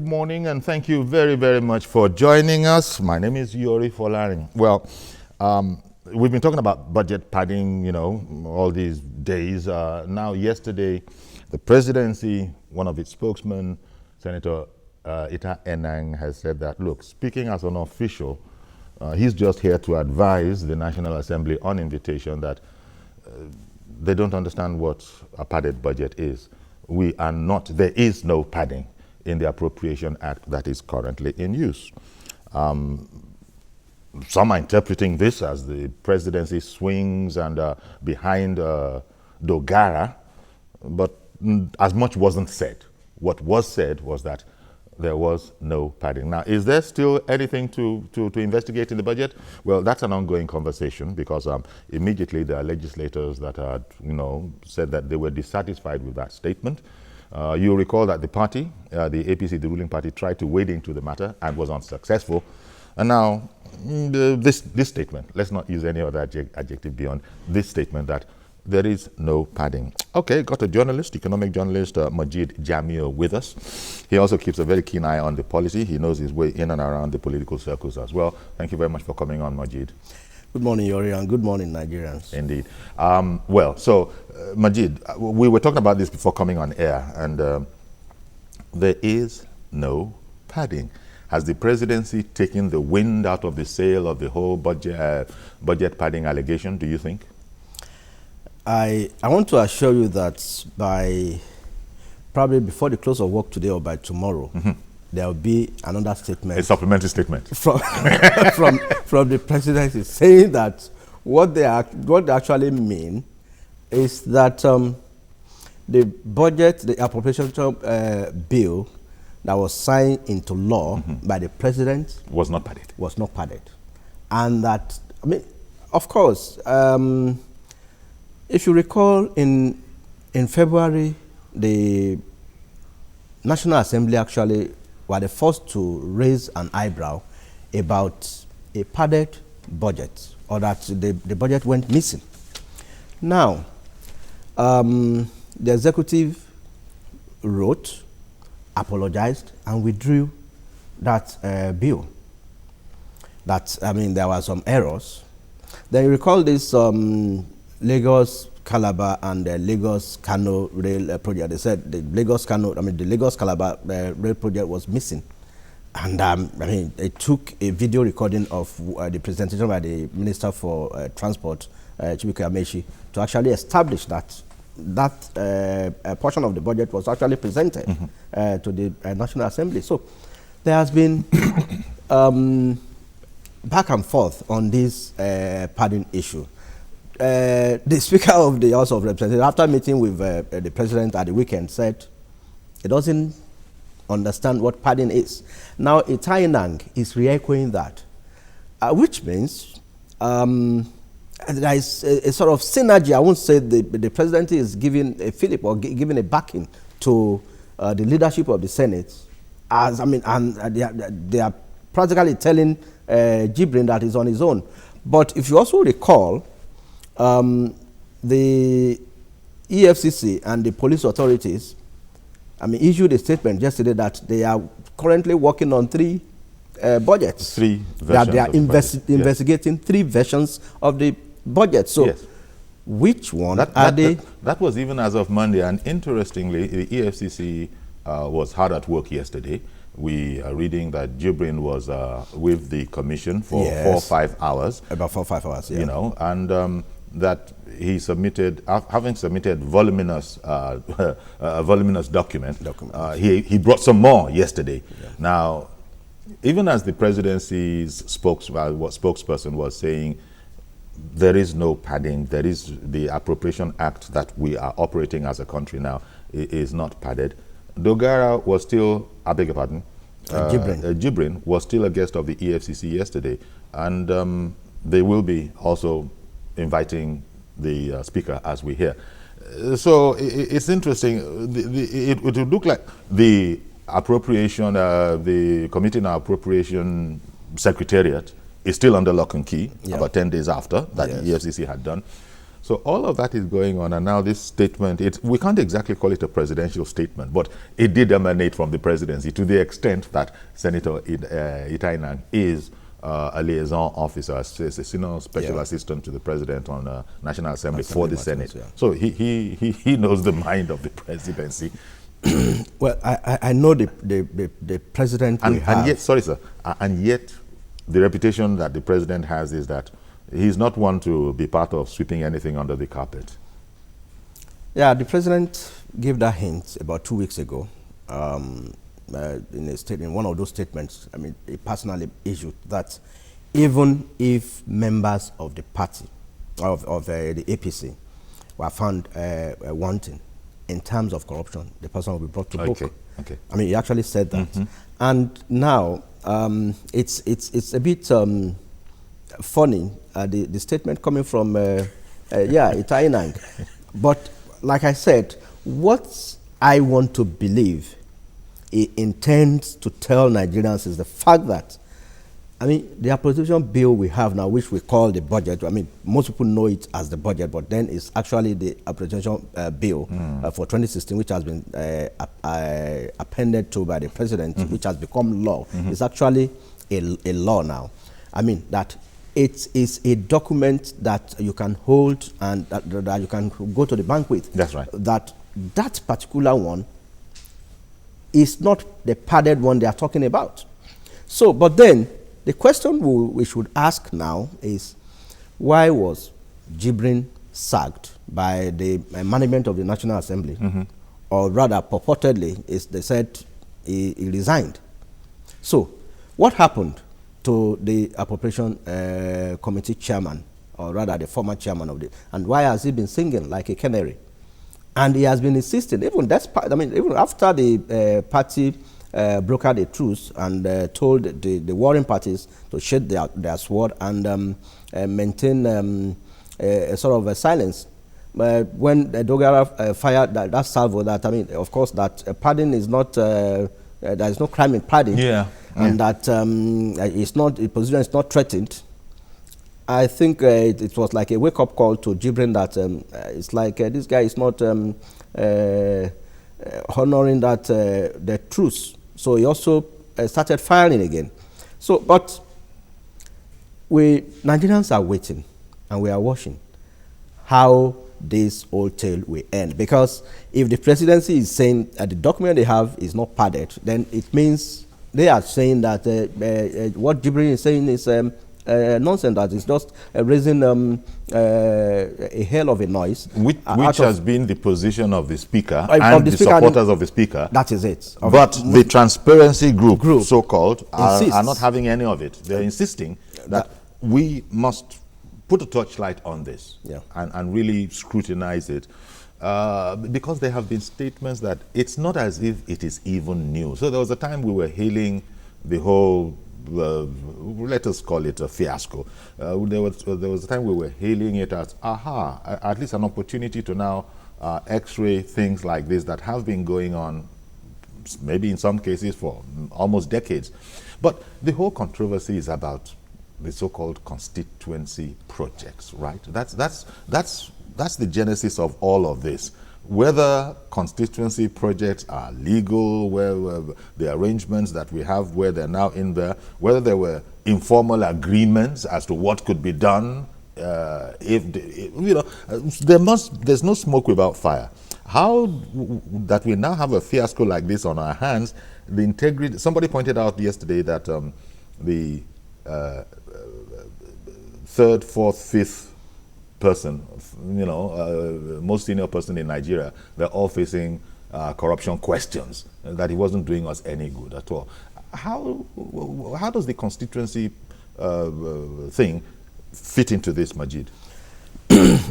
morning, and thank you very, very much for joining us. My name is Yori Folarin. Well, we've been talking about budget padding, all these days. Now, yesterday, the presidency, one of its spokesmen, Senator Ita Enang, has said that, look, speaking as an official, he's just here to advise the National Assembly on invitation that they don't understand what a padded budget is. There is no padding in the Appropriation Act that is currently in use. Some are interpreting this as the presidency swings and behind Dogara, but as much wasn't said. What was said was that there was no padding. Now, is there still anything to investigate in the budget? Well, that's an ongoing conversation because immediately there are legislators that had, said that they were dissatisfied with that statement. You recall that the party, the APC, the ruling party, tried to wade into the matter and was unsuccessful. And now, this statement, let's not use any other adjective beyond this statement that there is no padding. Okay, got a journalist, economic journalist, Majid Jamil, with us. He also keeps a very keen eye on the policy. He knows his way in and around the political circles as well. Thank you very much for coming on, Majid. Good morning, Yori, and good morning, Nigerians. Indeed. Majid, we were talking about this before coming on air, and there is no padding. Has the presidency taken the wind out of the sail of the whole budget padding allegation, do you think? I want to assure you that by probably before the close of work today or by tomorrow, there will be another statement. A supplementary statement. From the presidency saying that what they actually mean is that the budget, the appropriation bill that was signed into law by the president was not padded. Was not padded. And that, of course, if you recall, in February, the National Assembly actually were the first to raise an eyebrow about a padded budget, or that the budget went missing. Now, the executive wrote, apologized, and withdrew that bill. There were some errors. Then you recall this Lagos Calabar and the Lagos Kano rail project. They said the Lagos Calabar rail project was missing, and they took a video recording of the presentation by the Minister for Transport, Chibuike Amechi, to actually establish that portion of the budget was actually presented to the National Assembly. So there has been back and forth on this padding issue. The Speaker of the House of Representatives, after meeting with the President at the weekend, said he doesn't understand what padding is. Now, Ita Enang is re-echoing that, which means there is a sort of synergy. I won't say the President is giving a fillip or giving a backing to the leadership of the Senate, and they are practically telling Jibrin that he's on his own. But if you also recall, the EFCC and the police authorities, issued a statement yesterday that they are currently working on three budgets. Three versions. They are investigating three versions of the budget. So, yes. Which one are they? That was even as of Monday, and interestingly, the EFCC was hard at work yesterday. We are reading that Jibrin was with the commission for 4 or 5 hours. About 4 or 5 hours, yeah. And that he submitted, having submitted voluminous document. He brought some more yesterday. Yeah. Now, even as the presidency's spokesperson was saying, there is no padding. There is the Appropriation Act that we are operating as a country now is not padded. Dogara was still, I beg your pardon, Jibrin was still a guest of the EFCC yesterday, and they will be also inviting the speaker as we hear. So it's interesting. It would look like the appropriation, the Committee on Appropriation Secretariat is still under lock and key, about 10 days after that the EFCC had done. So all of that is going on, and now this statement, we can't exactly call it a presidential statement, but it did emanate from the presidency to the extent that Senator Itai Nang is a liaison officer, a senior special assistant to the president on National Assembly for the Senate. Yeah. So he knows the mind of the presidency. Well, I know the president we have. And yet, sorry, sir, and yet the reputation that the president has is that he's not one to be part of sweeping anything under the carpet. Yeah, the president gave that hint about 2 weeks ago in one of those statements. I mean, he personally issued that even if members of the party, of the APC, were found wanting in terms of corruption, the person will be brought to book. Okay. I mean, he actually said that. And now, it's a bit funny, the statement coming from Itai Nang. But like I said, what I want to believe he intends to tell Nigerians is the fact that, I mean, the appropriation bill we have now, which we call the budget, I mean, most people know it as the budget, but then it's actually the appropriation bill for 2016, which has been appended to by the president, which has become law. It's actually a law now. I mean, that it is a document that you can hold and that you can go to the bank with. That's right. That particular one is not the padded one they are talking about. So, but then, the question we should ask now is, why was Jibrin sacked by the management of the National Assembly? Or rather, purportedly, they said he resigned. So, what happened to the appropriation committee chairman, or rather the former chairman of and why has he been singing like a canary? And he has been insisting, even after the party brokered a truce and told the warring parties to shed their sword and maintain a sort of a silence. When Dogara fired that salvo, that, I mean, of course, that pardon is not, there is no crime in pardon, and that the position is not threatened. I think it was like a wake-up call to Jibrin that it's like this guy is not honoring that the truce. So he also started firing again. So, but Nigerians are waiting and we are watching how this old tale will end. Because if the presidency is saying that the document they have is not padded, then it means they are saying that what Jibrin is saying is nonsense, that is just raising a hell of a noise. Which has been the position of the Speaker and the supporters of the Speaker. That is it. But the transparency group so-called, are not having any of it. They're insisting that we must put a torchlight on this and really scrutinize it. Because there have been statements that it's not as if it is even new. So there was a time we were hailing the whole let us call it a fiasco. There was a time we were hailing it as, at least an opportunity to now x-ray things like this that have been going on, maybe in some cases for almost decades. But the whole controversy is about the so-called constituency projects, right? That's the genesis of all of this. Whether constituency projects are legal, where the arrangements that we have, where they're now in there, whether there were informal agreements as to what could be done, there's no smoke without fire. How that we now have a fiasco like this on our hands, the integrity, somebody pointed out yesterday that the third, fourth, fifth person, most senior person in Nigeria, they're all facing corruption questions, that it wasn't doing us any good at all. How does the constituency thing fit into this, Majid?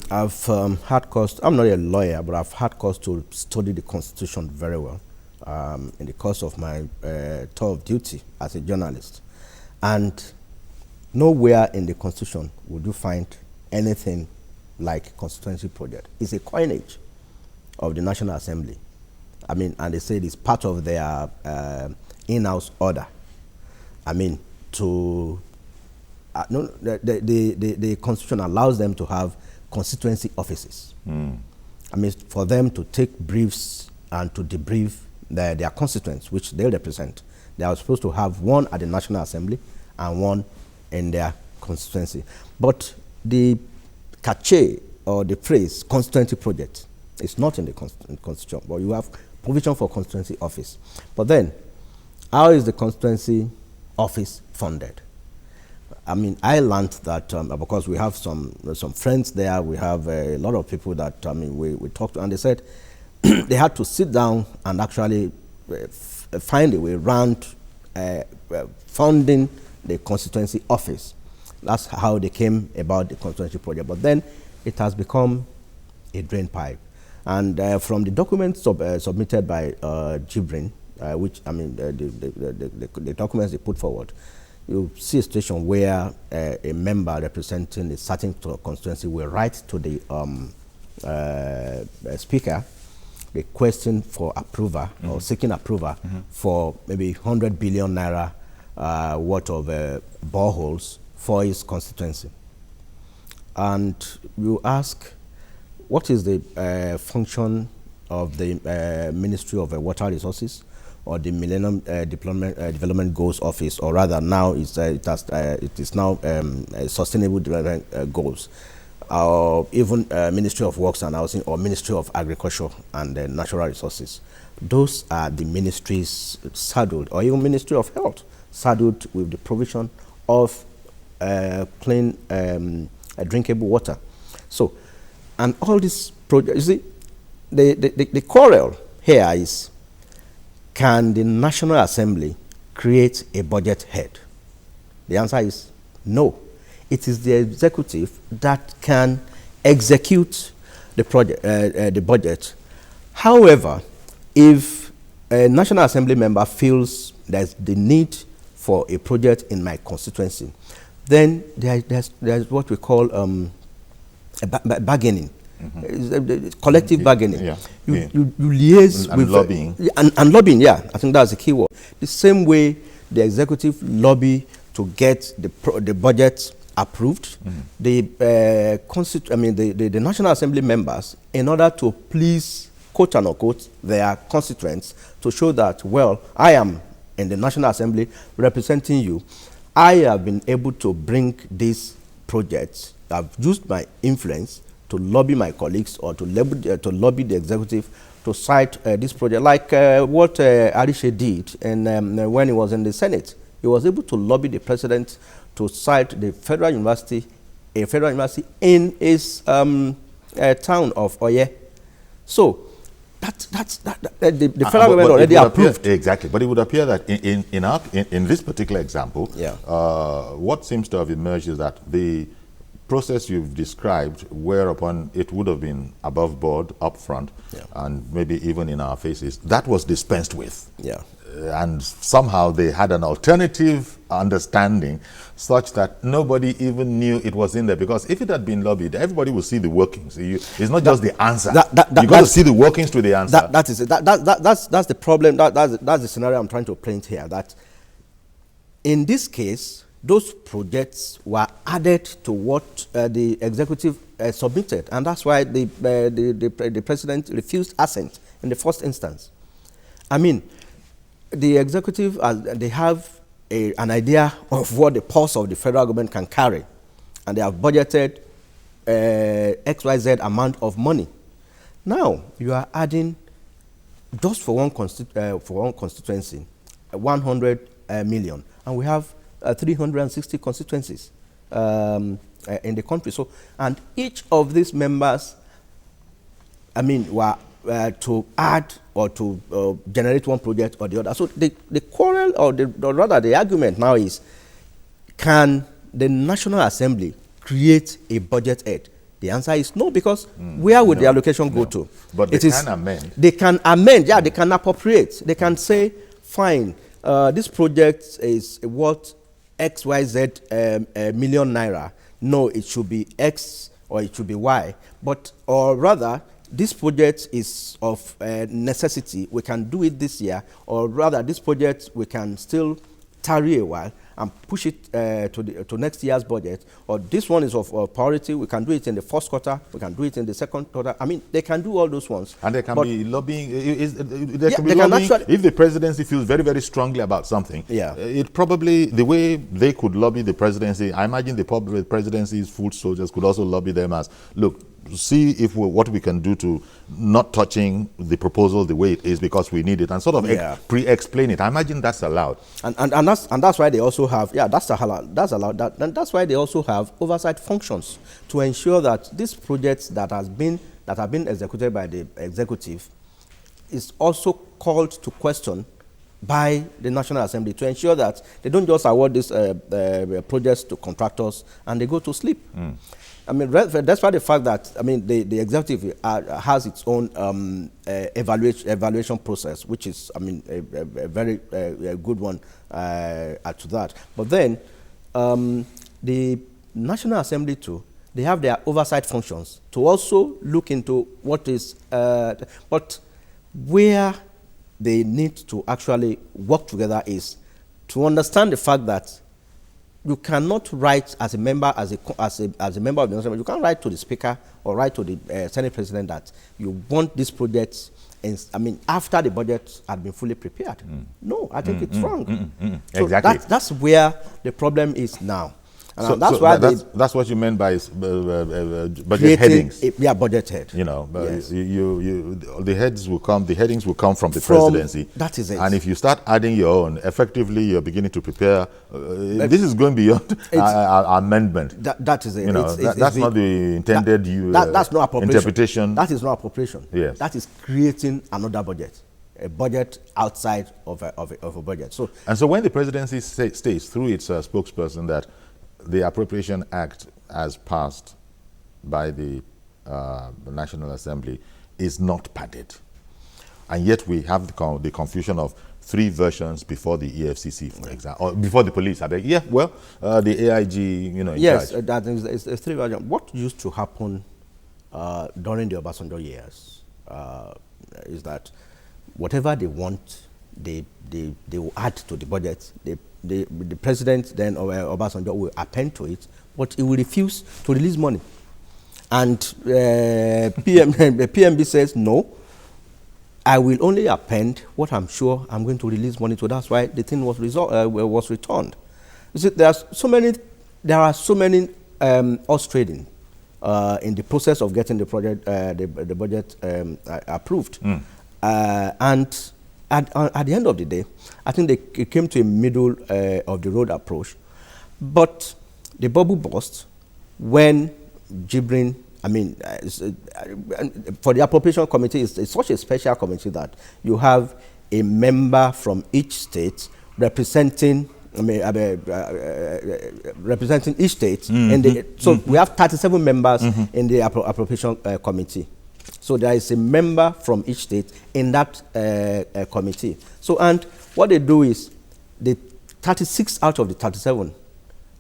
I've had cause, I'm not a lawyer, but I've had cause to study the Constitution very well in the course of my tour of duty as a journalist. And nowhere in the Constitution would you find anything like constituency project. It's a coinage of the National Assembly. I mean, and they say it's part of their in-house order. I mean, the Constitution allows them to have constituency offices. I mean, for them to take briefs and to debrief their constituents, which they represent. They are supposed to have one at the National Assembly and one in their constituency. But the cachet or the phrase constituency project is not in the constitution, but you have provision for constituency office. But then, how is the constituency office funded? I mean, I learned that because we have some friends there, we have a lot of people that we talked to, and they said they had to sit down and actually find a way around funding the constituency office. That's how they came about the constituency project. But then it has become a drain pipe. And from the documents submitted by Jibrin, which I mean the documents they put forward, you see a situation where a member representing a certain constituency will write to the speaker requesting for approval or seeking approval for maybe 100 billion naira worth of boreholes for his constituency. And you ask, what is the function of the Ministry of Water Resources or the Millennium Development Goals Office, or rather now it is now Sustainable Development Goals, or even Ministry of Works and Housing, or Ministry of Agriculture and Natural Resources. Those are the ministries saddled, or even Ministry of Health, saddled with the provision of clean drinkable water. So, and all these projects, you see, the quarrel here is, can the National Assembly create a budget head? The answer is no. It is the executive that can execute the project, the budget. However, if a National Assembly member feels there's the need for a project in my constituency, then there's what we call bargaining. Collective bargaining. Yeah. You liaise and with lobbying. And lobbying, yeah, I think that's the key word. The same way the executive lobby to get the budget approved, the National Assembly members, in order to please, quote unquote, their constituents, to show that, well, I am in the National Assembly representing you, I have been able to bring these projects. I've used my influence to lobby my colleagues, or to lobby the executive to cite this project, like what Arishe did when he was in the Senate. He was able to lobby the president to cite the federal university, a federal university in his town of Oye. So the federal government already approved. Exactly, but it would appear that in this particular example, yeah. What seems to have emerged is that the process you've described, whereupon it would have been above board, up front, yeah. and maybe even in our faces, that was dispensed with. Yeah. And somehow they had an alternative understanding such that nobody even knew it was in there. Because if it had been lobbied, everybody would see the workings. It's not just the answer. You got to see the workings to the answer. That is it. That's the problem. That's the scenario I'm trying to paint here. That in this case, those projects were added to what the executive submitted, and that's why the president refused assent in the first instance. I mean, the executive, they have an idea of what the pulse of the federal government can carry, and they have budgeted XYZ amount of money. Now you are adding, just for one constituency, 100 million, and we have 360 constituencies in the country. So, and each of these members, I mean, were to add or to generate one project or the other. So the quarrel, or rather the argument now is, can the National Assembly create a budget head? The answer is no, because where would the allocation go to? But they can amend. They can amend, yeah, they can appropriate. They can say, fine, this project is worth XYZ million naira. No, it should be X or it should be Y. But, or rather, this project is of necessity. We can do it this year, or rather, this project we can still tarry a while and push it to next year's budget, or this one is of priority, we can do it in the first quarter, we can do it in the second quarter. I mean, they can do all those ones. And there can be lobbying. There can be lobbying. If the presidency feels very, very strongly about something, it probably, the way they could lobby the presidency, I imagine the presidency's foot soldiers could also lobby them as, look, see if what we can do to not touching the proposal the way it is because we need it, and sort of pre-explain it. I imagine that's allowed. And that's why they also have, that's allowed. And that's why they also have oversight functions to ensure that these projects that have been executed by the executive is also called to question by the National Assembly to ensure that they don't just award these projects to contractors and they go to sleep. I mean, despite the fact that, I mean, the executive has its own evaluation process, which is, I mean, a very good one to that. But then, the National Assembly too, they have their oversight functions to also look into what is, but where they need to actually work together is to understand the fact that you cannot write as a member, as a member of the National Assembly, you can't write to the Speaker or write to the Senate President that you want this project, I mean, after the budget had been fully prepared. No, I think it's wrong. So exactly. That's where the problem is now. So that's what you meant by budget headings. Budget head. You know, the headings will come from the presidency. That is it. And if you start adding your own, effectively you're beginning to prepare. This is going beyond amendment. That is it. You know, that's not the intended that's not appropriation. Interpretation. That is not appropriation. Yes. That is creating another budget. A budget outside of a budget. So when the presidency states through its spokesperson that the Appropriation Act as passed by the National Assembly is not padded, and yet we have the confusion of 3 versions before the EFCC, for example, or before the police. The AIG, you know, in charge. That is 3 versions. What used to happen during the Obasanjo years is that whatever they want, they will add to the budget. The president then, or Obasanjo, will append to it, but he will refuse to release money. And the PMB says, no, I will only append what I'm sure I'm going to release money to. That's why the thing was returned. You see, there are so many horse trading in the process of getting the project, the budget approved. And at the end of the day, I think they came to a middle of the road approach. But the bubble burst when Jibrin, I mean, for the appropriation committee, it's such a special committee that you have a member from each state representing, representing each state. So we have 37 members in the appropriation committee. So there is a member from each state in that committee. So, and what they do is, the 36 out of the 37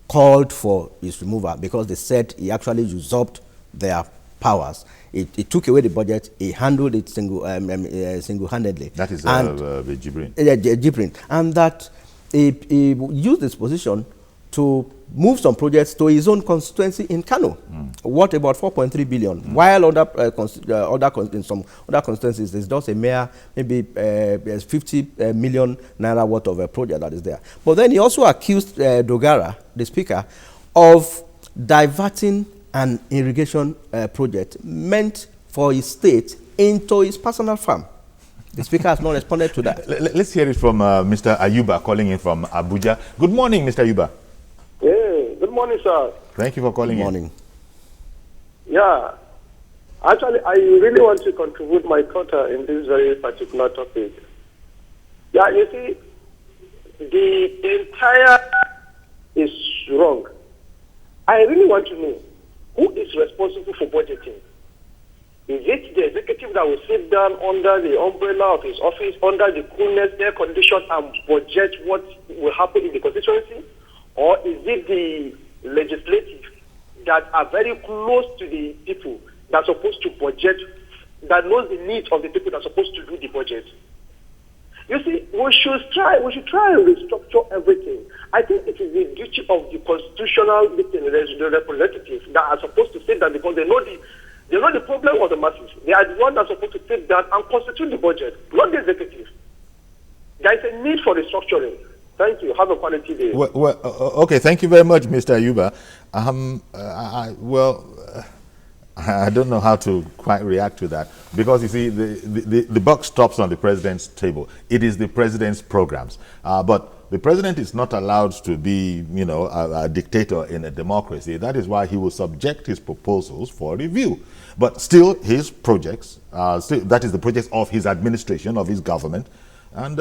called for his removal because they said he actually usurped their powers. He took away the budget. He handled it single-handedly. That is the Jibrin. Jibrin. And that he used this position to move some projects to his own constituency in Kano. What about 4.3 billion? While in some other constituencies, there's just a mere maybe 50 million naira worth of a project that is there. But then he also accused Dogara, the speaker, of diverting an irrigation project meant for his state into his personal farm. The speaker has not responded to that. Let's hear it from Mr. Ayuba calling in from Abuja. Good morning, Mr. Ayuba. Yeah, good morning, sir. Thank you for calling in. Good morning. Yeah, actually, I really want to contribute my quota in this very particular topic. Yeah, you see, the entire is wrong. I really want to know who is responsible for budgeting. Is it the executive that will sit down under the umbrella of his office, under the coolness, air condition, and budget what will happen in the constituency? Or is it the legislative that are very close to the people that are supposed to budget, that knows the needs of the people that are supposed to do the budget? You see, we should try and restructure everything. I think it is the duty of the constitutional the representatives that are supposed to sit down because they know the problem of the masses. They are the ones that are supposed to sit down and constitute the budget, not the executive. There is a need for restructuring. Thank you. Have a quality day. Okay, thank you very much, Mr. Ayuba. I don't know how to quite react to that because you see, the buck stops on the president's table. It is the president's programs, but the president is not allowed to be, you know, a dictator in a democracy. That is why he will subject his proposals for review. But still, his projects, that is the projects of his administration, of his government. And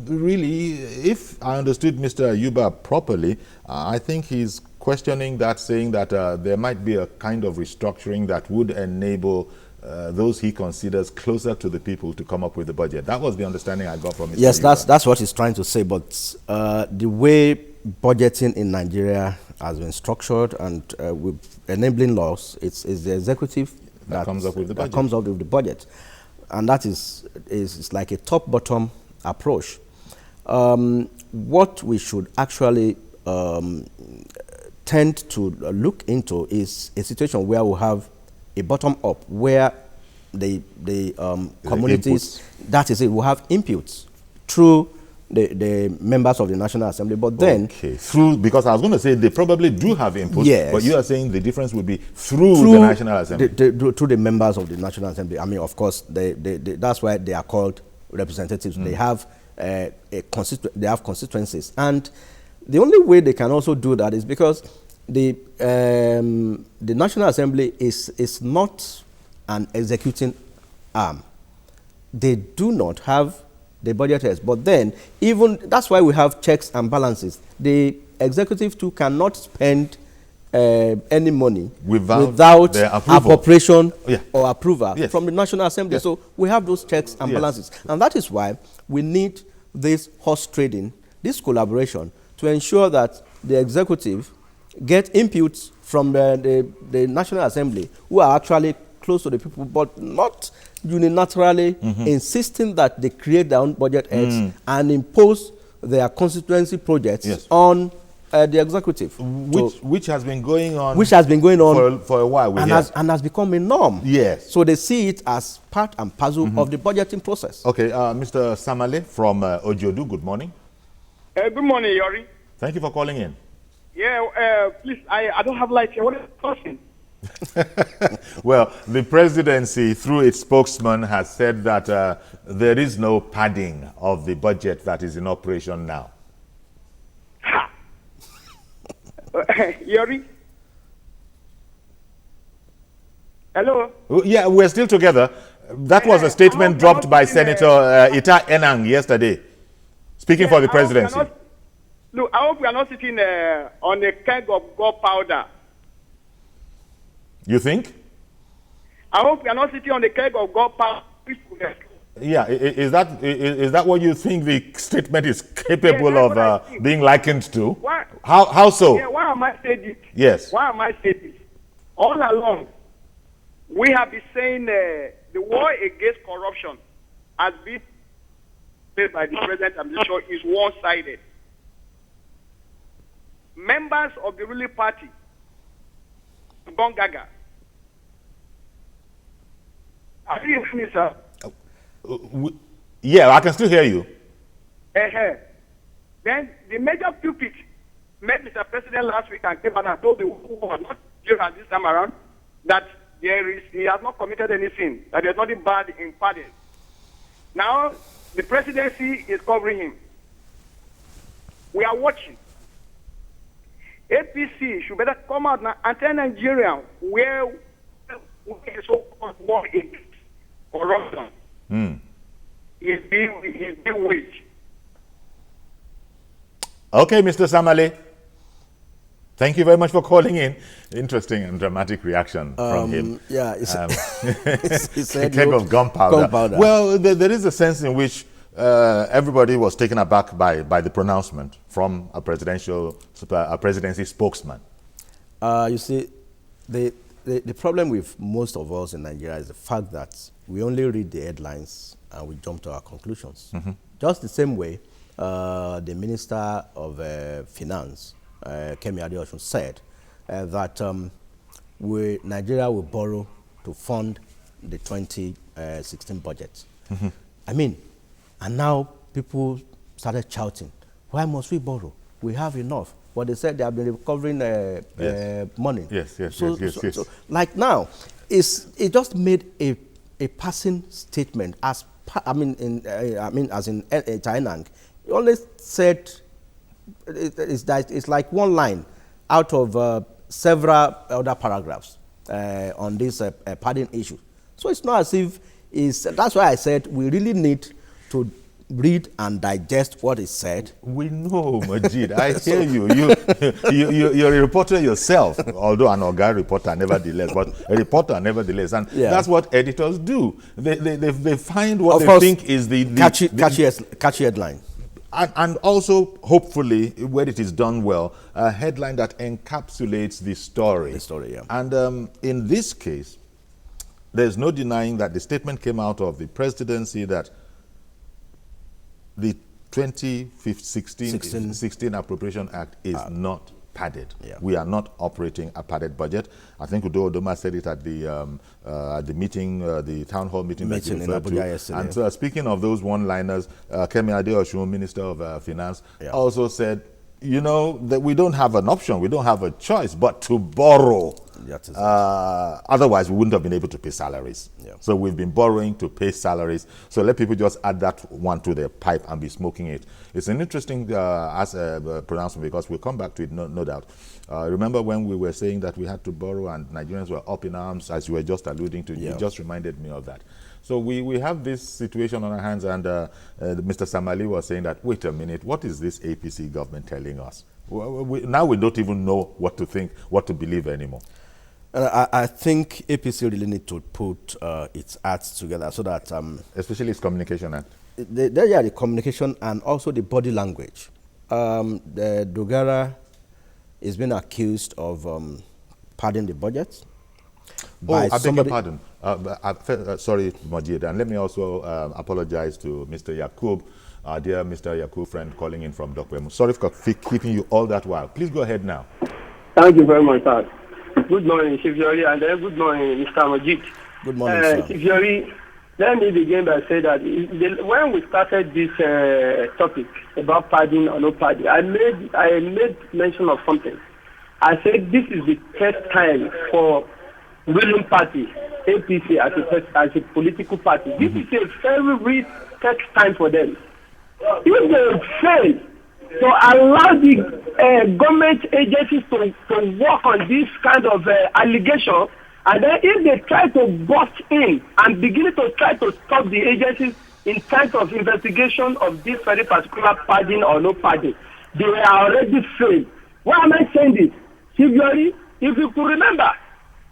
really, if I understood Mr. Ayuba properly, I think he's questioning that, saying that there might be a kind of restructuring that would enable those he considers closer to the people to come up with the budget. That was the understanding I got from Mr. Yes, Ayuba. that's what he's trying to say. But the way budgeting in Nigeria has been structured and with enabling laws, it's the executive that comes up with the budget. And that is like a top-bottom approach. What we should actually tend to look into is a situation where we have a bottom-up, where the communities, that is it, we have inputs through the members of the National Assembly, but then... Okay, because I was going to say they probably do have input, yes, but you are saying the difference would be through the National Assembly. Through the members of the National Assembly. I mean, of course, that's why they are called representatives. They have they have constituencies, and the only way they can also do that is because the National Assembly is not an executing arm. They do not have the budget heads, but then that's why we have checks and balances. The executive too cannot spend any money without appropriation or approval from the National Assembly. Yes. So we have those checks and balances, and that is why we need this horse trading, this collaboration, to ensure that the executive get inputs from the National Assembly, who are actually close to the people, but not unilaterally insisting that they create their own budget heads and impose their constituency projects on the executive. Which has been going on for a while. And has become a norm. Yes. So they see it as part and parcel of the budgeting process. Okay, Mr. Samale from Ojodu, good morning. Good morning, Yori. Thank you for calling in. Yeah, please, I don't have light here. What is the question? Well, the presidency, through its spokesman, has said that there is no padding of the budget that is in operation now. Ha! Yori? Hello? Yeah, we're still together. That was a statement dropped by Senator Ita Enang yesterday, speaking for the presidency. Look, I hope we are not sitting on a keg of gunpowder. You think? I hope we are not sitting on a keg of gunpowder. Yeah, is that what you think the statement is capable of being likened to? Why? How so? Yeah, why am I saying this? Yes. Why am I saying this? All along, we have been saying the war against corruption has been made by the president administration is one-sided. Members of the ruling party, Bongaga. Are you hearing me, sir? Yeah, I can still hear you. Then the major pupil met Mr. President last week and came out and told the who was not here this time around that he has not committed anything, that there's nothing bad in pardon. Now, the presidency is covering him. We are watching. APC should better come out now and tell Nigeria where is so-called war against corruption is being waged. Okay, Mr. Samale. Thank you very much for calling in. Interesting and dramatic reaction from him. Yeah, he said keg of gunpowder. Well, there is a sense in which everybody was taken aback by the pronouncement from a presidency spokesman. You see, the problem with most of us in Nigeria is the fact that we only read the headlines and we jump to our conclusions. Just the same way the Minister of Finance, Kemi Adeosun, said that Nigeria will borrow to fund the 2016 budget. I mean, and now people started shouting, why must we borrow? We have enough. But they said they have been recovering money. Yes. Like now, it just made a passing statement as as in China. He only said it's like one line out of several other paragraphs on this padding issue. So it's not as if that's why I said we really need to read and digest what is said. We know, Majid. I hear you. You're a reporter yourself, although an organ reporter nevertheless, but a reporter nevertheless. And that's what editors do. They find what they think is the catchy headline. And also, hopefully, when it is done well, a headline that encapsulates the story. The story, yeah. And in this case, there's no denying that the statement came out of the presidency that the 2016 Appropriation Act is not padded. Yeah. We are not operating a padded budget. I think Udo Odoma said it at the meeting, the town hall meeting that you referred to. Yesterday. And so, speaking of those one-liners, Kemi Adeosun, Minister of Finance, also said, you know, that we don't have an option, we don't have a choice but to borrow. Otherwise, we wouldn't have been able to pay salaries. Yeah. So we've been borrowing to pay salaries. So let people just add that one to their pipe and be smoking it. It's an interesting pronouncement because we'll come back to it, no doubt. Remember when we were saying that we had to borrow and Nigerians were up in arms, as you were just alluding to? You just reminded me of that. So we have this situation on our hands, and Mr. Samali was saying that, wait a minute, what is this APC government telling us? Now we don't even know what to think, what to believe anymore. I think APC really need to put its acts together so that... especially its communication act. The communication and also the body language. The Dogara is being accused of padding the budget. I beg your pardon. Sorry, Majid, and let me also apologize to Mr. Yakub, dear Mr. Yakub friend calling in from Dokwemu. Sorry for keeping you all that while. Please go ahead now. Thank you very much, sir. Good morning, Chief Yori, and then good morning, Mr. Majid. Good morning, sir. Chief Yori, let me begin by saying that when we started this topic about padding or no padding, I made mention of something. I said this is the first time for ruling party, APC, as a political party. This is a very first time for them. If they fail to allow the government agencies to work on this kind of allegation, and then if they try to bust in and begin to try to stop the agencies in terms of investigation of this very particular padding or no padding, they are already failed. Why am I saying this? Chief Yori, if you could remember,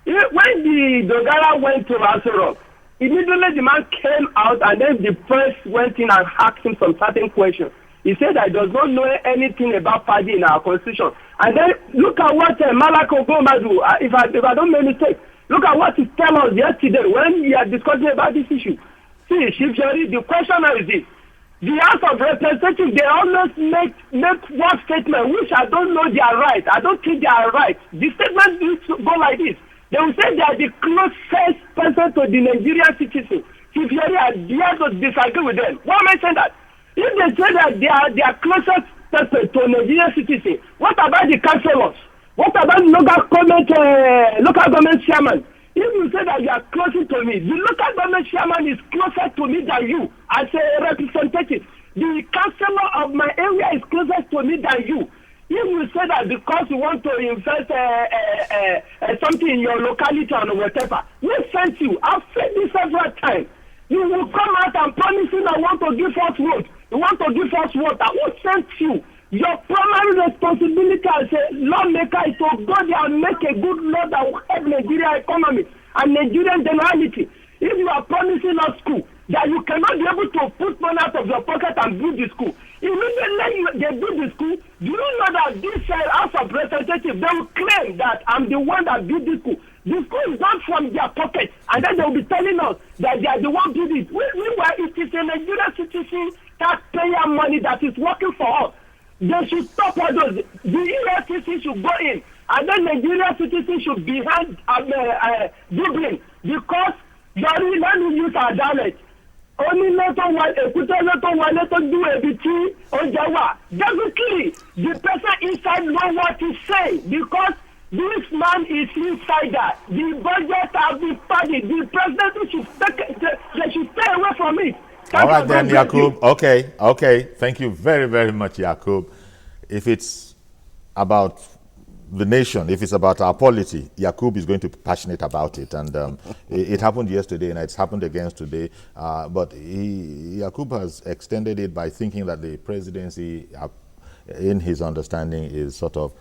when the Dogara went to Asoro, immediately the man came out and then the press went in and asked him some certain questions. He said that he does not know anything about party in our constitution. And then look at what Malako Goma do, if I don't make a mistake. Look at what he tell us yesterday when we are discussing about this issue. See, Chief Yori, the question is this. The House of Representatives, they always make one statement, which I don't know they are right. I don't think they are right. The statement needs to go like this. They will say they are the closest person to the Nigerian citizen. Chief Yori, I dare to disagree with them. Why am I saying that? If they say that they are closest person to Nigerian citizen, what about the councillors? What about local government chairman? If you say that you are closer to me, the local government chairman is closer to me than you as a representative. The councillor of my area is closer to me than you. If you say that because you want to invest something in your locality or whatever, we sent you. I've said this several times. You will come out and promise you I want to give us vote. You want to give us vote. I will send you. Your primary responsibility as a lawmaker is to go there and make a good law that will help Nigeria economy and Nigerian generality. If you are promising us school that you cannot be able to put money out of your pocket and build the school, Immediately they do the school. Do you know that this House of Representatives, they will claim that I'm the one that built this school. The school is not from their pocket, and then they will be telling us that they are the one who did it. Meanwhile, it is a Nigerian citizen taxpayer money that is working for us. They should stop all those. The EFCC should go in, and then Nigerian citizens should be behind Dublin, because let me use our dialect. Only not one, to do a bit. Definitely, the person inside know what to say, because this man is insider. The budget has been padded. The president should stay away from it. All right then, Yakub. Okay. Thank you very, very much, Yakub. If it's about the nation, if it's about our polity, Yakub is going to be passionate about it. And it happened yesterday and it's happened again today. But Yakub has extended it by thinking that the presidency, in his understanding, is sort of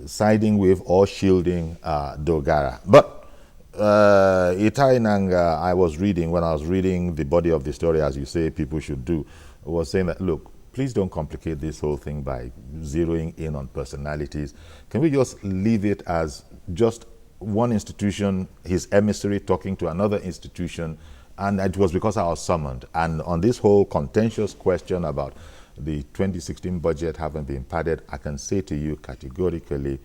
siding with or shielding Dogara. But Itai Nanga, I was reading, when I was reading the body of the story, as you say people should do, was saying that, look, please don't complicate this whole thing by zeroing in on personalities. Can we just leave it as just one institution, his emissary talking to another institution, and it was because I was summoned. And on this whole contentious question about the 2016 budget having been padded, I can say to you categorically,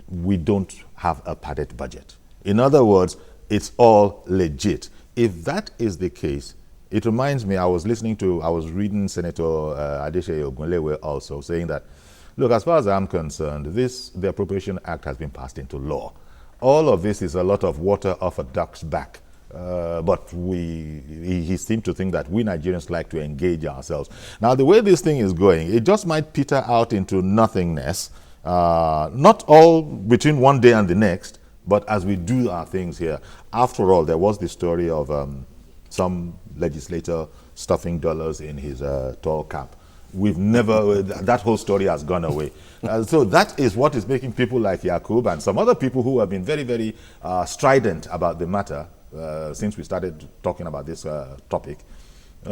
we don't have a padded budget. In other words, it's all legit. If that is the case, it reminds me, I was reading Senator Adeshe Ogunlewe also saying that, look, as far as I'm concerned, the Appropriation Act has been passed into law. All of this is a lot of water off a duck's back. But he seemed to think that we Nigerians like to engage ourselves. Now, the way this thing is going, it just might peter out into nothingness. Not all between one day and the next, but as we do our things here. After all, there was the story of some legislator stuffing dollars in his tall cap. We've never, that whole story has gone away. So that is what is making people like Yakub and some other people who have been very, very strident about the matter since we started talking about this topic,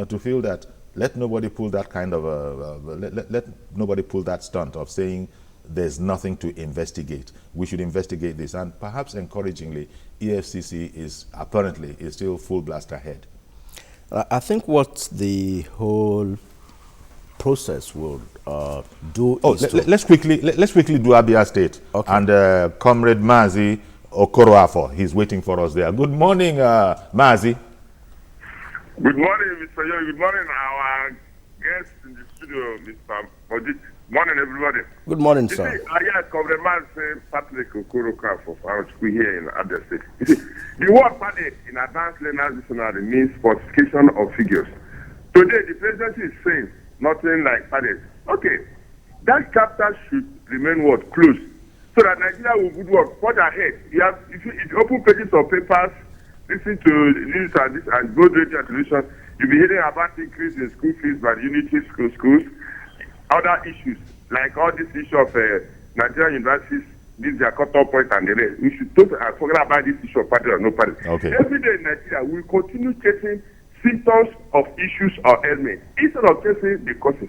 to feel that let nobody pull that kind of, let nobody pull that stunt of saying there's nothing to investigate. We should investigate this. And perhaps encouragingly, EFCC is apparently still full blast ahead. I think what the whole process will do is let's quickly do Abia State. Okay. And Comrade Mazi Okoroafo, he's waiting for us there. Good morning, Mazi. Good morning, Mr. Young. Good morning, our guest in the studio, Mr. Modit. Morning, everybody. Good morning, sir. You see, I Comrade Mazi Patrick Okoroafo for school here in Abia State. You see, the word padded in advanced learners dictionary means falsification of figures. Today, the presidency is saying nothing like padded. Okay, that chapter should remain closed, so that Nigeria will good work further ahead. If you open pages of papers, listen to news and this and go radio and television, you'll be hearing about increase in school fees by the unity schools, other issues like all this issue of Nigerian universities, this is their cut-off point and the rest. We should forget about this issue of party or no party. Okay. Every day in Nigeria, we continue chasing symptoms of issues or ailments instead of chasing the causes.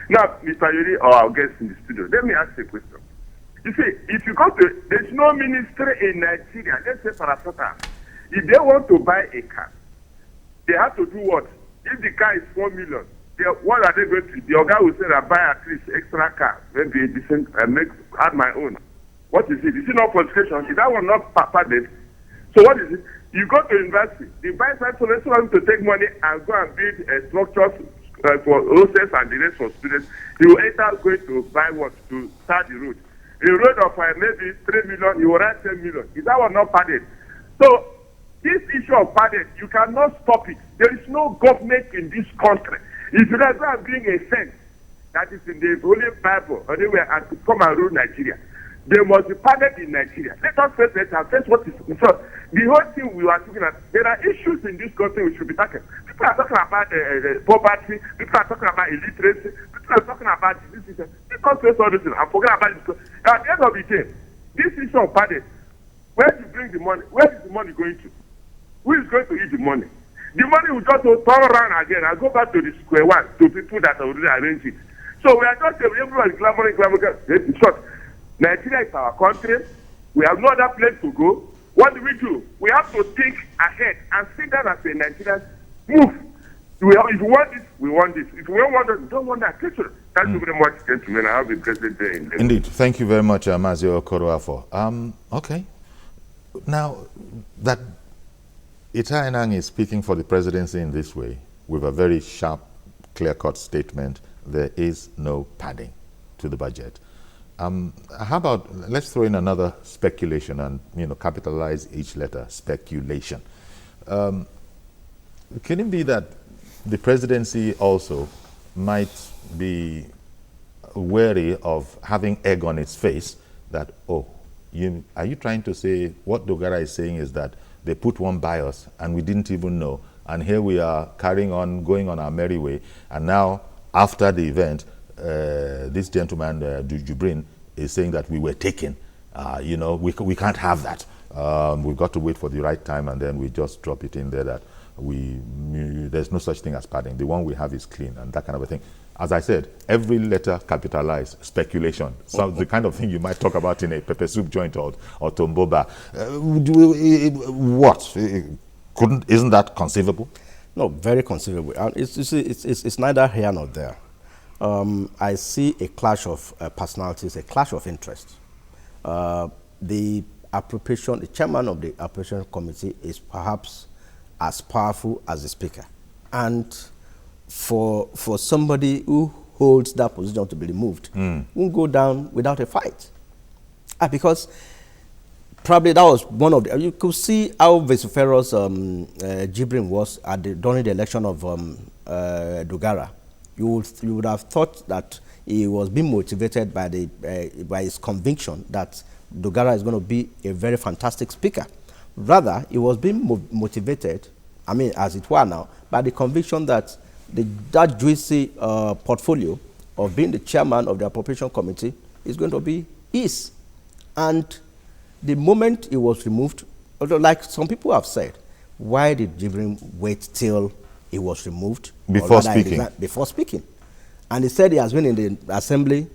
Now, Mr. Yuri or our guest in the studio, let me ask you a question. You see, if you go to, there's no ministry in Nigeria, let's say Parasota, if they want to buy a car, they have to do what? If the car is 4 million, what are they going to do? The guy will say that buy at least extra car, maybe a decent, add my own. What is it? Is it not falsification? Is that one not padded? So what is it? You go to university, the buy side so let's want to take money and go and build structures for hostels and the rest for students. He will enter going to buy what? To start the road. A road of maybe 3 million, you will write 10 million. Is that one not padded? So this issue of padded, you cannot stop it. There is no government in this country. If you guys are being a sense that is in the Holy Bible, anywhere, and to come and rule Nigeria, they must be padded in Nigeria. Let us face it and face what is so. The whole thing we are talking about, there are issues in this country we should be tackling. People are talking about poverty, people are talking about illiteracy, people are talking about this. Let us face all this and forget about this. At the end of the day, this issue of padded, where do you bring the money? Where is the money going to? Who is going to eat the money? The money will just turn around again and go back to the square one to people that already arranged it. So we are just everybody clamoring. In short, Nigeria is our country. We have no other place to go. What do? We have to think ahead and sit down as a Nigerian. Move. If you want this, we want this. If we don't want it, we don't want that. Thank you very much, gentlemen. I have a blessed day. Indeed. Thank you very much, Mazio Okoroafo. Okay. Now, that Ita Enang is speaking for the presidency in this way, with a very sharp, clear-cut statement, there is no padding to the budget. How about, let's throw in another speculation and, capitalize each letter, speculation. Can it be that the presidency also might be wary of having egg on its face that, are you trying to say, what Dogara is saying is that they put one by us and we didn't even know, and here we are carrying on, going on our merry way, and now, after the event, this gentleman, Jibrin, is saying that we were taken. We can't have that. We've got to wait for the right time, and then we just drop it in there that there's no such thing as padding. The one we have is clean, and that kind of a thing. As I said, every letter capitalized, speculation. So the kind of thing you might talk about in a pepper soup joint or tomboba. Isn't that conceivable? No, very conceivable. It's neither here nor there. I see a clash of personalities, a clash of interests. The chairman of the appropriation committee is perhaps as powerful as the speaker. And for somebody who holds that position to be removed, won't go down without a fight. Because probably that was one of the, you could see how vociferous Jibrin was during the election of Dogara. You would have thought that he was being motivated by his conviction that Dogara is going to be a very fantastic speaker. Rather, he was being motivated, as it were now, by the conviction that that juicy portfolio of being the chairman of the appropriation committee is going to be his. And the moment he was removed, although like some people have said, why did Jibrin wait till he was removed? Before speaking. Before speaking. And he said he has been in the assembly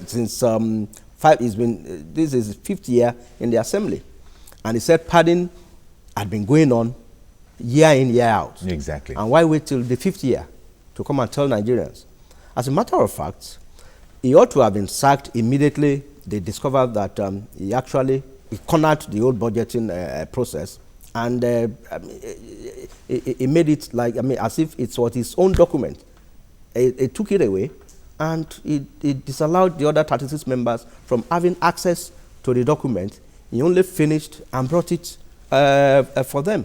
since this is his 5th year in the assembly. And he said padding had been going on year in, year out. Exactly. And why wait till the 5th year to come and tell Nigerians? As a matter of fact, he ought to have been sacked immediately. They discovered that he cornered the old budgeting process, and he made it as if it was his own document. He took it away, and he disallowed the other 36 members from having access to the document. He only finished and brought it for them.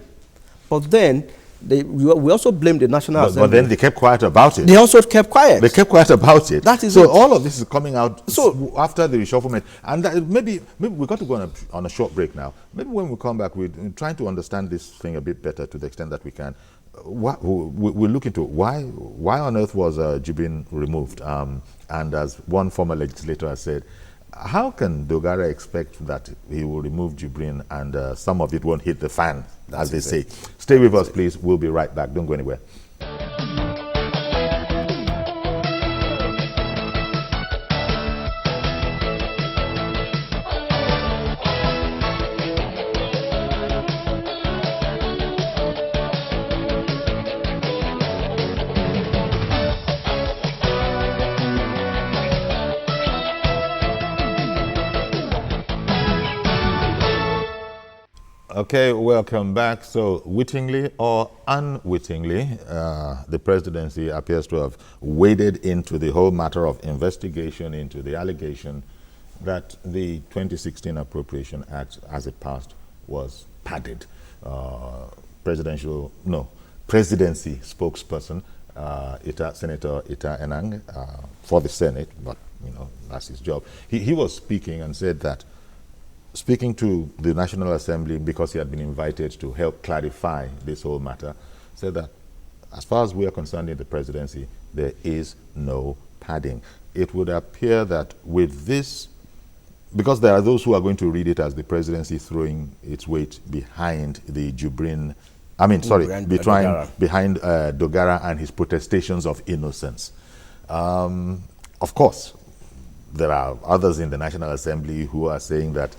But then, we also blame the National Assembly. But then they kept quiet about it. They also kept quiet. They kept quiet about it. That is so it. all of this is coming out after the reshufflement. And maybe we've got to go on a short break now. Maybe when we come back, we're trying to understand this thing a bit better to the extent that we can. We'll look into why on earth was Jibrin removed? And as one former legislator has said, how can Dogara expect that he will remove Jibrin and some of it won't hit the fan, as they say? Stay with us, please. We'll be right back. Don't go anywhere. Okay, welcome back. So, wittingly or unwittingly, the presidency appears to have waded into the whole matter of investigation into the allegation that the 2016 Appropriation Act, as it passed, was padded. Presidency spokesperson, Senator Ita Enang, for the Senate, but that's his job. He was speaking and said that, speaking to the National Assembly, because he had been invited to help clarify this whole matter, said that as far as we are concerned in the presidency, there is no padding. It would appear that with this, because there are those who are going to read it as the presidency throwing its weight behind the Jibrin I mean, sorry, Behind behind Dogara and his protestations of innocence. Of course, there are others in the National Assembly who are saying that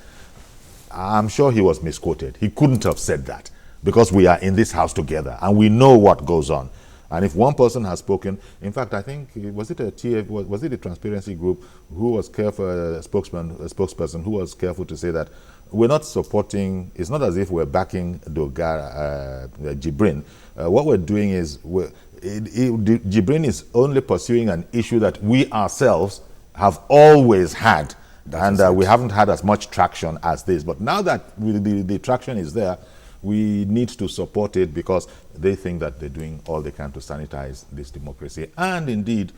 I'm sure he was misquoted. He couldn't have said that because we are in this house together and we know what goes on. And if one person has spoken, in fact, I think, was it a Transparency Group who was careful, a spokesperson who was careful to say that we're not supporting, it's not as if we're backing Dogara, Jibrin. What we're doing is, Jibrin is only pursuing an issue that we ourselves have always had. We haven't had as much traction as this. But now that the traction is there, we need to support it because they think that they're doing all they can to sanitize this democracy. And indeed,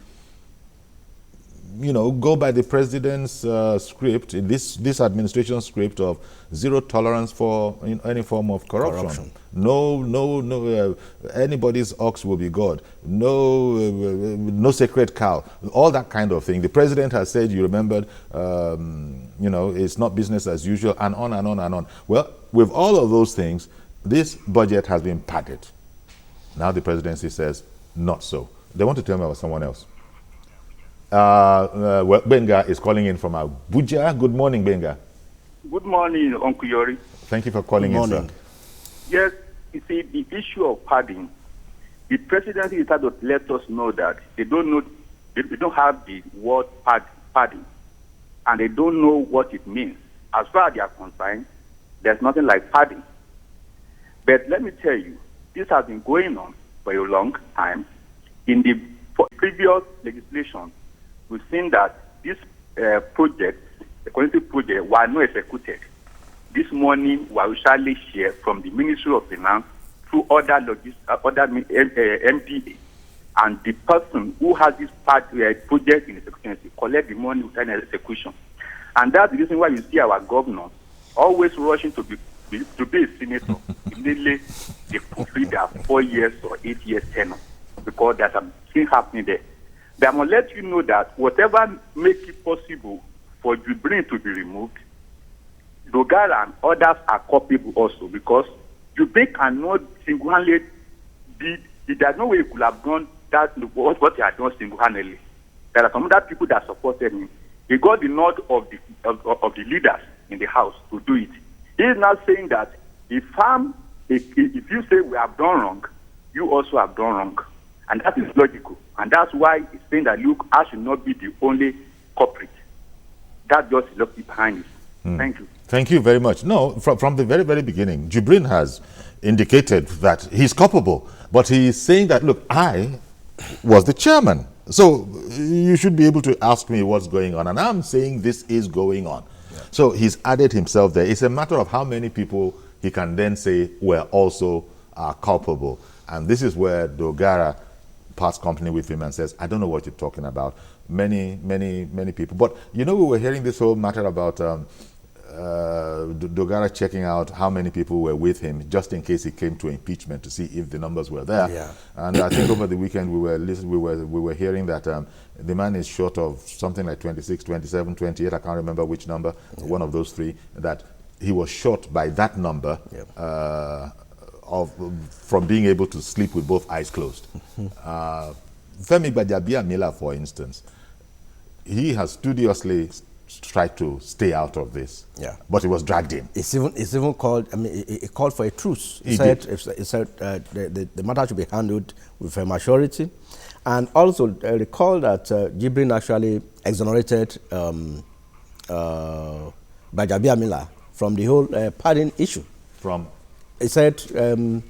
you know, go by the president's script, this administration script of zero tolerance for any form of corruption. No, anybody's ox will be God. No sacred cow. All that kind of thing. The president has said, you remembered, you know, it's not business as usual, and on and on and on. Well, with all of those things, this budget has been padded. Now the presidency says, not so. They want to tell me about someone else. Well, Benga is calling in from Abuja. Good morning, Benga. Good morning, Uncle Yori. Thank you for calling in, sir. Yes, you see, the issue of padding, the presidency is trying to let us know that they don't have the word padding, and they don't know what it means. As far as they are concerned, there's nothing like padding. But let me tell you, this has been going on for a long time. In the previous legislation, we've seen that this project, the community project, were not executed. This morning, we are usually share from the Ministry of Finance through other MPA, and the person who has this project in the execution collect the money without execution. And that's the reason why you see our governor always rushing to be a senator. Immediately, they complete their 4 years or 8 years tenure because there's something happening there. But I'm going to let you know that whatever makes it possible for Jibrin to be removed, Dogara and others are culpable also because Jibrin cannot single-handedly there's no way he could have done that what he had done single-handedly. There are some other people that supported him. He got the nod of the leaders in the house to do it. He is now saying that if you say we have done wrong, you also have done wrong. And that is logical. And that's why he's saying that, look, I should not be the only culprit. That's just logic behind it. Thank you. Thank you very much. No, from the very, very beginning, Jibrin has indicated that he's culpable. But he is saying that, look, I was the chairman. So you should be able to ask me what's going on. And I'm saying this is going on. Yeah. So he's added himself there. It's a matter of how many people he can then say were also culpable. And this is where Dogara parts company with him and says, I don't know what you're talking about. Many people. But, you know, we were hearing this whole matter about Dogara checking out how many people were with him just in case he came to impeachment to see if the numbers were there. Yeah. And I think over the weekend we were hearing that the man is short of something like 26, 27, 28, I can't remember which number, one of those three, that he was short by that number from being able to sleep with both eyes closed. Femi Gbajabiamila, for instance, he has studiously tried to stay out of this, but he was dragged in. It's even called, I mean, it called for a truce. It said the matter should be handled with a majority. And also recall that Jibrin actually exonerated Gbajabiamila from the whole pardon issue. From? He said that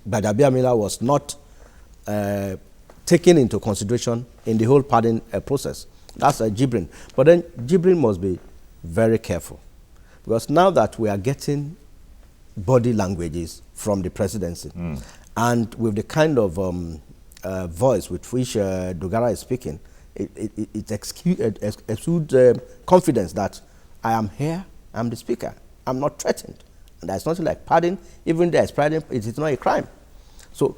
Gbajabiamila was not taken into consideration in the whole pardon process. That's Jibrin. But then Jibrin must be very careful, because now that we are getting body languages from the presidency, and with the kind of voice with which Dogara is speaking, it exudes confidence that I am here, I'm the speaker, I'm not threatened. And there's nothing like pardon. Even there's pardon, it is not a crime. So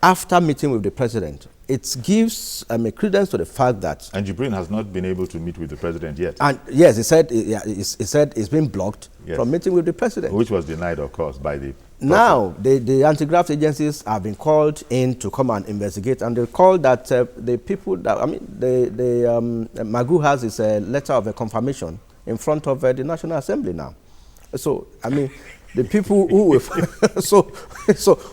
after meeting with the president, it gives credence to the fact that, And Jibrin has not been able to meet with the president yet, and yes, he said it's been blocked Yes. from meeting with the president. which was denied, of course, by the Now, the anti-graft agencies have been called in to come and investigate, and they called that the people that, Magu has his letter of confirmation in front of the National Assembly now. So, the people who will, so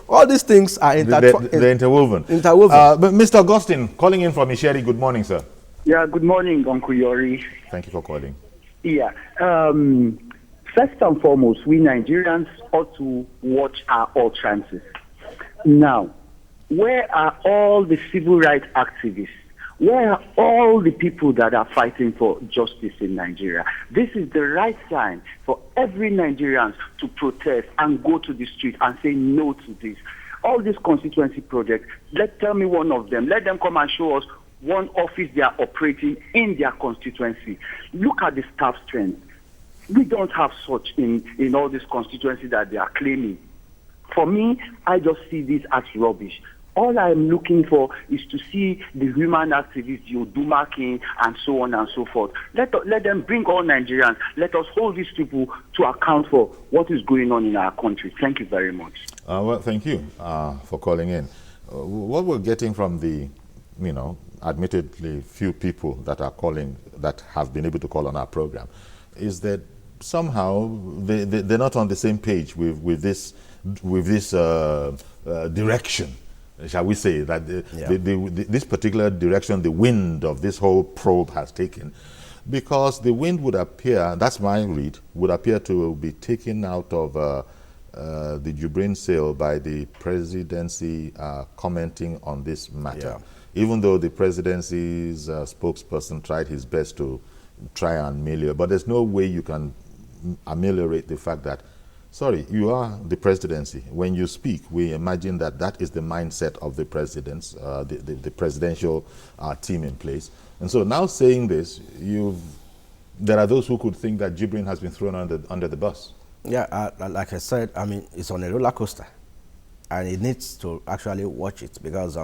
all these things are they're interwoven. Interwoven. But Mr. Augustine, calling in from Isheri, good morning, sir. Yeah, good morning, Uncle Yori. Thank you for calling. Yeah. First and foremost, we Nigerians ought to watch our utterances. Now, where are all the civil rights activists? Where are all the people that are fighting for justice in Nigeria? This is the right time for every Nigerian to protest and go to the street and say no to this. All these constituency projects, tell me one of them. Let them come and show us one office they are operating in their constituency. Look at the staff strength. We don't have such in all these constituencies that they are claiming. For me, I just see this as rubbish. All I'm looking for is to see the human activists, the Oduma King, and so on and so forth. Let them bring all Nigerians. Let us hold these people to account for what is going on in our country. Thank you very much. Well, thank you for calling in. What we're getting from the, admittedly few people that are calling, that have been able to call on our program, is that somehow they're not on the same page with this direction, shall we say, that this particular direction the wind of this whole probe has taken. Because the wind would appear, that's my read, would appear to be taken out of the Jibrin sale by the presidency commenting on this matter. Yeah. Even though the presidency's spokesperson tried his best to try and ameliorate, but there's no way you can ameliorate the fact that, sorry, you are the presidency. When you speak, we imagine that that is the mindset of the presidents, the presidential team in place. And so now saying this, there are those who could think that Jibrin has been thrown under the bus. Yeah, like I said, it's on a roller coaster, and it needs to actually watch it, because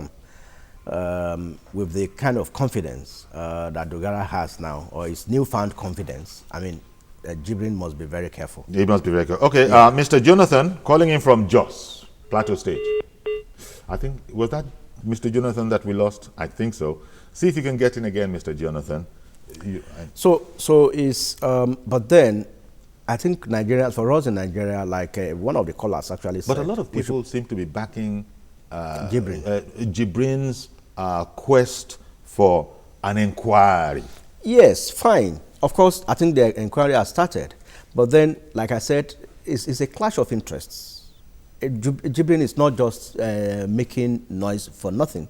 with the kind of confidence that Dogara has now, or his newfound confidence, Jibrin must be very careful. He must be very careful. Okay, Mr. Jonathan, calling in from Jos, Plateau State. I think, was that Mr. Jonathan that we lost? I think so. See if you can get in again, Mr. Jonathan. But then, I think Nigeria, for us in Nigeria, like one of the callers actually said. But a lot of people seem to be backing Jibrin's quest for an inquiry. Yes, fine. Of course, I think the inquiry has started. But then, like I said, it's a clash of interests. Jibrin is not just making noise for nothing.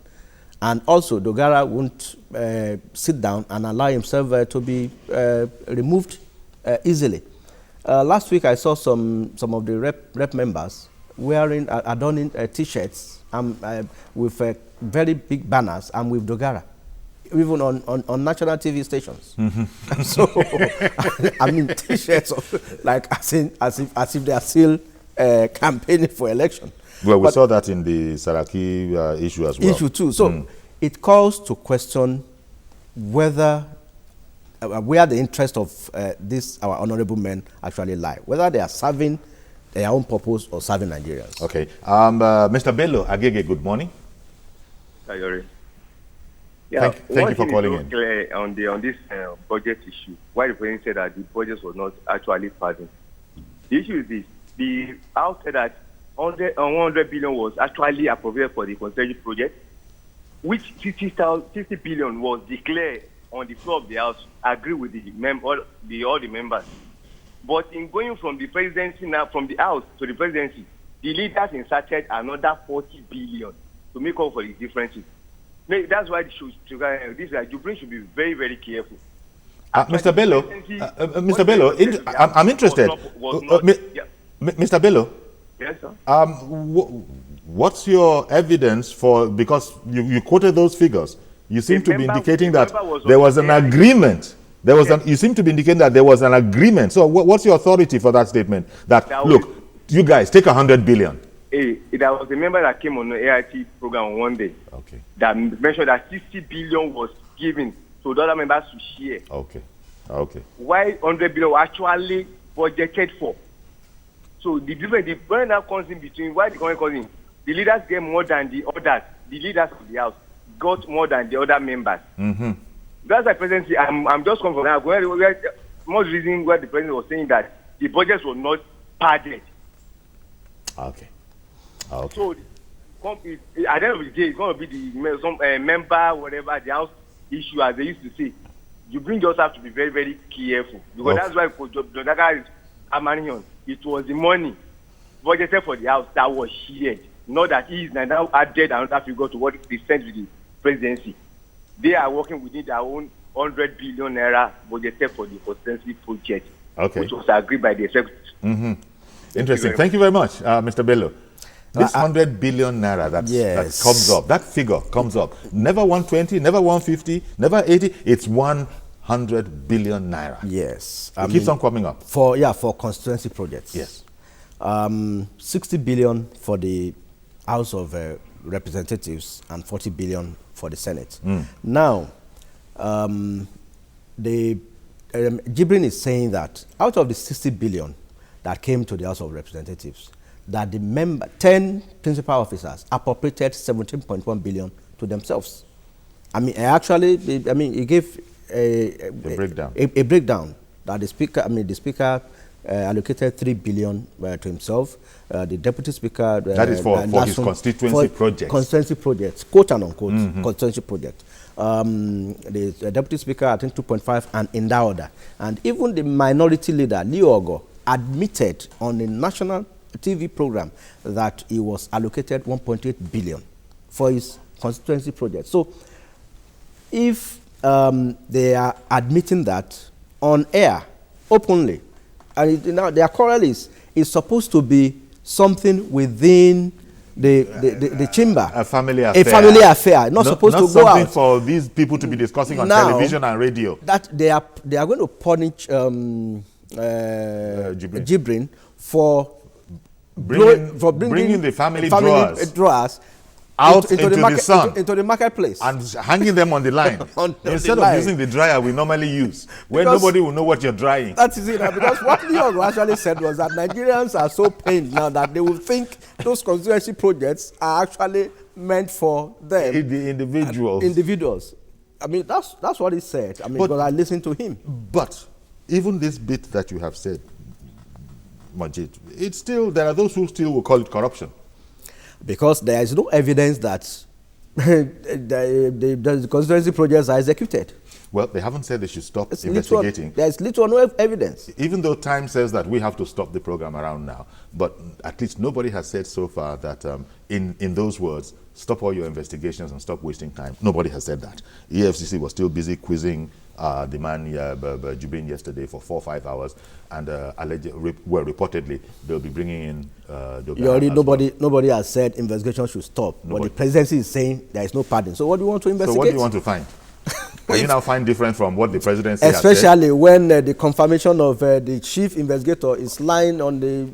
And also, Dogara won't sit down and allow himself to be removed easily. Last week, I saw some of the rep members adorning T-shirts with very big banners and with Dogara, even on national TV stations. Mm-hmm. So, T-shirts like as if they are still campaigning for election. Well, we saw that in the Saraki issue as well. Issue too. So it calls to question whether where the interest of our honorable men actually lie, whether they are serving their own purpose or serving Nigerians. Okay. Mr. Bello Agege, good morning. Sayori. Yeah, thank you for calling in. Clear on this budget issue, why the president said that the budget was not actually pardoned. The issue is this: the House said that 100 billion was actually appropriated for the conservation project, which 50 billion was declared on the floor of the House. Agree with all the members. But in going from the presidency now, from the House to the presidency, the leaders inserted another 40 billion to make up for the differences. That's why Jibrin should be very, very careful. Mr. Bello, I'm interested. Mr. Bello, yes, sir. What's your evidence for, because you quoted those figures, you seem to be indicating that there was an agreement. You seem to be indicating that there was an agreement. So what's your authority for that statement? That, look, you guys, take 100 billion. there was a member that came on the AIT program on one day that mentioned that 60 billion was given to the other members to share. Why 100 billion were actually budgeted for? So the point now comes in between. Why the government comes in? The leaders get more than the others. The leaders of the house got more than the other members. That's the presidency. I'm just coming from now. Most reason why the president was saying that the budgets were not padded. So at the end of the day, it's going to be some member, whatever, the house issue, as they used to say. You just have to be very, very careful. Because that's why Jonathan is Amanion. It was the money budgeted for the house that was shared. Not that he is now added another figure to what they sent to the presidency. They are working within their own 100 billion naira budgeted for the constituency project, which was agreed by the executives. Interesting. Thank you very much, Mr. Bello. This 100 billion naira that comes up, that figure comes up. Never 120, never 150, never 80. It's 100 billion naira. Yes. It keeps on coming up. For constituency projects. Yes. 60 billion for the House of Representatives and 40 billion for the Senate. Now, Jibrin is saying that out of the 60 billion that came to the House of Representatives, that the 10 principal officers appropriated 17.1 billion to themselves. He gave a breakdown that the speaker allocated 3 billion to himself. The deputy speaker that is for his constituency projects. Constituency projects, quote and unquote, constituency project. The deputy speaker, I think 2.5, and in that order. And even the minority leader, Leo Ogo, admitted on a national TV program that he was allocated 1.8 billion for his constituency project. So if they are admitting that on air, openly, and their quarrel is supposed to be something within the chamber. A family affair. A family affair, not supposed to go out. Not something for these people to be discussing on television and radio. That they are going to punish Jibrin for bringing the family drawers out into the sun, into the marketplace, and hanging them on the line instead of using the dryer we normally use, where nobody will know what you're drying. That is it. Because what Leo actually said was that Nigerians are so pained now that they will think those constituency projects are actually meant for them, the individuals. That's what he said. Because I listened to him. But even this bit that you have said, Majid, there are those who still will call it corruption. Because there is no evidence that the constituency projects are executed. Well, they haven't said they should stop investigating. There is little or no evidence. Even though time says that we have to stop the program around now, but at least nobody has said so far that in those words, stop all your investigations and stop wasting time. Nobody has said that. EFCC was still busy quizzing the man Jibrin yesterday for 4 or 5 hours, and reportedly they'll be bringing in. Nobody has said investigation should stop, but the presidency is saying there is no pardon. So what do you want to investigate? So what do you want to find? Can you now find different from what the presidency has said? Especially when the confirmation of the chief investigator is lying on the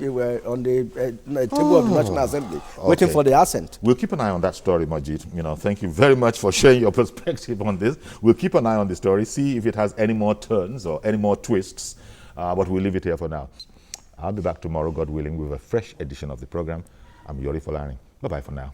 table of the National Assembly, waiting for the assent. We'll keep an eye on that story, Majid. Thank you very much for sharing your perspective on this. We'll keep an eye on the story, see if it has any more turns or any more twists, but we'll leave it here for now. I'll be back tomorrow, God willing, with a fresh edition of the program. I'm Yori Folarin. Bye-bye for now.